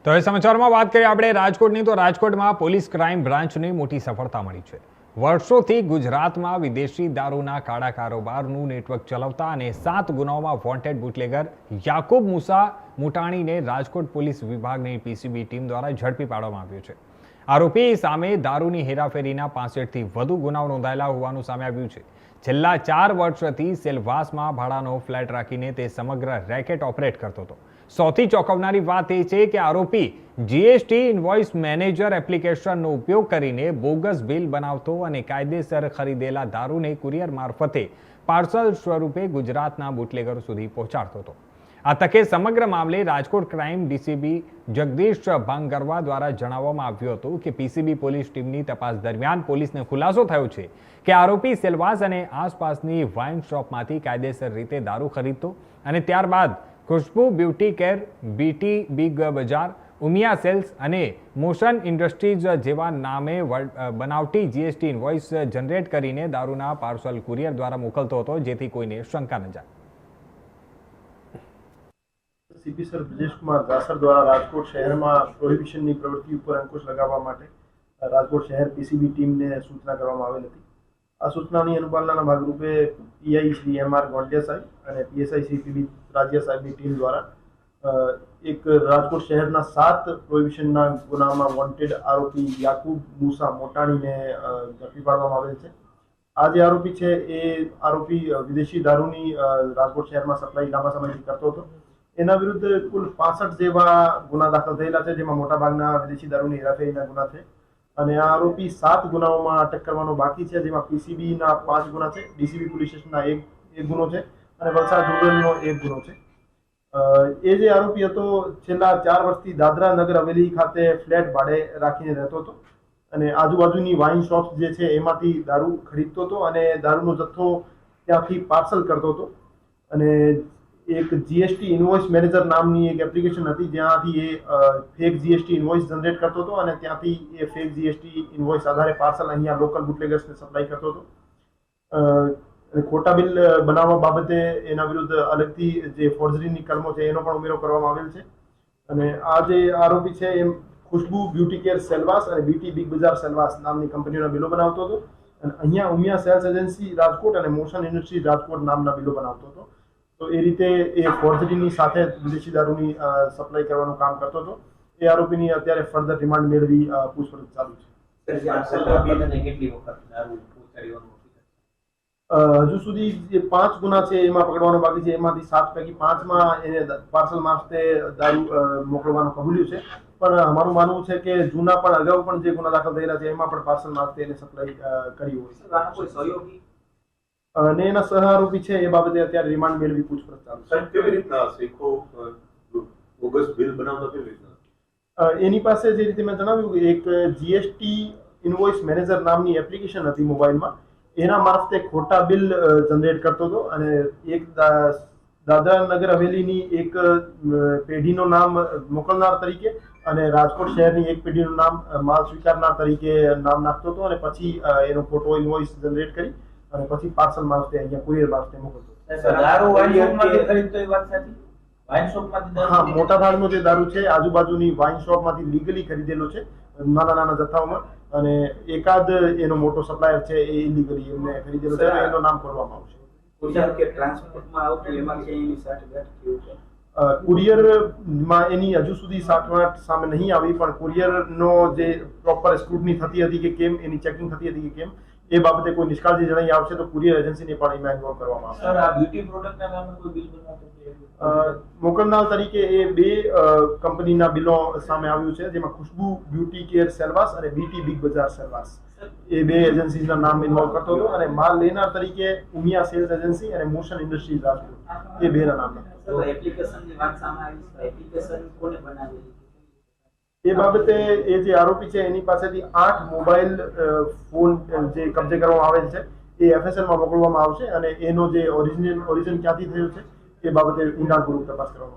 તો એ સમાચારમાં વાત કરીએ આપણે રાજકોટની, તો રાજકોટમાં પોલીસ ક્રાઇમ બ્રાન્ચને મોટી સફળતા મળી છે। વર્ષોથી ગુજરાતમાં વિદેશી દારૂના કાળા કારોબારનું નેટવર્ક ચલાવતા અને 7 ગુનાઓમાં વોન્ટેડ બુટલેગર યાકુબ મૂસા મોટાણીને રાજકોટ પોલીસ વિભાગની પીસીબી ટીમ દ્વારા ઝડપી પાડવામાં આવ્યો છે। આરોપી સામે દારૂની હેરાફેરીના 65થી વધુ ગુનાઓ નોંધાયેલા હોવાનું સામે આવ્યું છે। છેલ્લા 4 વર્ષથી સેલવાસમાં ભાડાનો ફ્લેટ રાખીને તે સમગ્ર રેકેટ ઓપરેટ કરતો હતો। સૌથી ચોંકાવનારી વાત એ છે કે આરોપી જીએસટી ઇન્વોઇસ મેનેજર એપ્લિકેશનનો ઉપયોગ કરીને બોગસ બિલ બનાવતો અને કાયદેસર ખરીદેલા દારૂને કુરિયર મારફતે પાર્સલ સ્વરૂપે ગુજરાતના બુટલેગરો સુધી પહોંચાડતો હતો। આ તકે સમગ્ર મામલે રાજકોટ ક્રાઇમ ડીસીપી જગદીશ ભાંગરવા દ્વારા જણાવવામાં આવ્યું હતું કે પીસીબી પોલીસ ટીમની તપાસ દરમિયાન પોલીસને ખુલાસો થયો છે કે આરોપી સેલવાસ અને આસપાસની વાઇન શોપમાંથી કાયદેસર રીતે દારૂ ખરીદતો અને ત્યારબાદ ખુશ્બુ બ્યુટી કેર, બીટી બિગ બજાર, ઉમિયા સેલ્સ અને મોશન ઇન્ડસ્ટ્રીઝ જેવા નામે બનાવટી જીએસટી ઇન્વોઇસ જનરેટ કરીને દારૂના પાર્સલ કુરિયર દ્વારા મોકલતો હતો, જેથી કોઈને શંકા ન જાય। સીપી સર બ્રિજેશ કુમાર દાસર દ્વારા રાજકોટ શહેરમાં પ્રોહિબિશનની પ્રવૃત્તિ ઉપર અંકુશ લગાવવા માટે રાજકોટ શહેર પીસીબી ટીમને સૂચના કરવામાં આવેલ હતી। આ સૂચનાની અનુપાલનના ભાગરૂપે પીઆઈ શ્રી એમઆર ગોંડિયા સાહેબ અને પીએસઆઈ શ્રી પીબી રાજ્ય સાહેબની ટીમ દ્વારા એક રાજકોટ શહેરના 7 પ્રોહિબિશનના ગુનામાં વોન્ટેડ આરોપી યાકુબ મૂસા મોટાણીને ઝડપી પાડવામાં આવેલ છે। આ જે આરોપી છે એ આરોપી વિદેશી દારૂની રાજકોટ શહેરમાં સપ્લાય લાંબા સમયથી કરતો હતો। એના વિરુદ્ધ કુલ 65 જેવા ગુના દાખલ થયેલા છે, જેમાં મોટાભાગના વિદેશી દારૂની હેરાફેરીના ગુના છે અને આ આરોપી 7 ગુનાઓમાં અટક કરવાનો બાકી છે, જેમાં પીસીબીના 5 ગુના છે, ડીસીબી પોલીસ સ્ટેશનના એક ગુનો છે અને વલસાડ રૂરલનો 1 ગુનો છે। એ જે આરોપી હતો છેલ્લા 4 વર્ષથી દાદરા નગર હવેલી ખાતે ફ્લેટ ભાડે રાખીને રહેતો હતો અને આજુબાજુની વાઇન શોપ્સ જે છે એમાંથી દારૂ ખરીદતો હતો અને દારૂનો જથ્થો ત્યાંથી પાર્સલ કરતો હતો અને એક જીએસટી ઇન્વોઇસ મેનેજર નામની એક એપ્લિકેશન હતી, જ્યાંથી એ ફેક જીએસટી ઇન્વોઇસ જનરેટ કરતો હતો અને ત્યાંથી એ ફેક જીએસટી ઇન્વોઇસ આધારે પાર્સલ અહીંયા લોકલ બુટલેગર્સને સપ્લાય કરતો હતો। ખોટા બિલ બનાવવા બાબતે એના વિરુદ્ધ અલગથી જે ફોર્જરીની કલમો છે એનો પણ ઉમેરો કરવામાં આવેલ છે અને આ જે આરોપી છે એ ખુશ્બુ બ્યુટી કેર સેલવાસ અને બીટી બિગ બજાર સેલવાસ નામની કંપનીઓના બિલો બનાવતો હતો અને અહીંયા ઉમિયા સેલ્સ એજન્સી રાજકોટ અને મોશન ઇન્ડસ્ટ્રી રાજકોટ નામના બિલો બનાવતો હતો। તો એ રીતે એ ફોર્જરીની સાથે વિદેશી દારૂની સપ્લાય કરવાનું કામ કરતો હતો। એ આરોપીની અત્યારે ફર્ધર રિમાન્ડ મેળવી પૂછપરછ ચાલુ છે। હજુ સુધી જે 5 ગુના છે એમાં પકડવાનો બાકી છે, એમાંથી 7 પૈકી 5માં એને પાર્સલ મારફતે દારૂ મોકલવાનું કબૂલ્યું છે, પણ અમારું માનવું છે કે જૂના પણ અગાઉ પણ જે ગુના દાખલ થયેલા છે એમાં પણ પાર્સલ મારફતે એને સપ્લાય કરી હોય અને એના સહ આરોપી છે એ બાબતે અત્યારે રિમાન્ડ મેળવી પૂછપરછ ચાલુ છે। કેવી રીતના શીખો બોગસ બિલ બનાવતા કેવી રીતના એની પાસે જે રીતે મેં જણાવ્યું કે એક જીએસટી ઇન્વોઇસ મેનેજર નામની એપ્લિકેશન હતી મોબાઈલમાં, એના મારફતે ખોટા બિલ જનરેટ કરતો હતો અને એક દાદરા નગર હવેલીની એક પેઢીનું નામ મોકલનાર તરીકે અને રાજકોટ શહેરની એક પેઢીનું નામ માલ સ્વીકારનાર તરીકે નામ નાખતો હતો અને પછી એનો ફોટો ઇન્વોઇસ જનરેટ કરી અને પછી પાર્સલ મારફતે અહીંયા કુરિયર મારફતે મોકલતો। હા, મોટા ભાગનો જે દારૂ છે આજુબાજુની વાઇન શોપમાંથી લીગલી ખરીદેલો છે નાના નાના જથ્થાઓમાં અને એકાદ એનો મોટો સપ્લાયર છે એ ઇલીગલી એમને ખરીદેલો છે, એનું નામ ખોલવામાં આવશે। કુરિયરમાં એની હજુ સુધી સાઠગાંઠ સામે નહીં આવી, પણ કુરિયરનો જે પ્રોપર સ્ક્રુટની થતી હતી કે કેમ, એની ચેકિંગ થતી હતી કે કેમ, એ બાબતે કોઈ નિષ્કાળજી જણાઈ આવશે તો કુરિયર એજન્સીને પણ એમાં ઇન્વોલ્વ કરવામાં આવશે। સર, આ બ્યુટી પ્રોડક્ટના નામે કોઈ બિલ બનાવતો મોકલનાર તરીકે એ 2 કંપનીના બિલો સામે આવ્યું છે, જેમાં ખુશ્બુ બ્યુટી કેર સેલવાસ અને બીટી બિગ બજાર સેલવાસ એ 2 એજન્સીના નામ ઇન્વોલ્વ કરતો હતો અને માલ લેનાર તરીકે ઉમિયા સેલ્સ એજન્સી અને મોશન ઇન્ડસ્ટ્રીઝ રાજકોટ એ 2ના નામ હતા। એપ્લિકેશનની વાત સામે આવી છે, એપ્લિકેશન કોને બનાવેલી એ બાબતે એ જે આરોપી છે એની પાસેથી 8 મોબાઈલ ફોન જે કબજે કરવામાં આવેલ છે એ એફએસએલમાં મોકલવામાં આવશે અને એનો જે ઓરિજિન ક્યાંથી થયું છે એ બાબતે ઊંડાણપૂર્વક તપાસ કરવામાં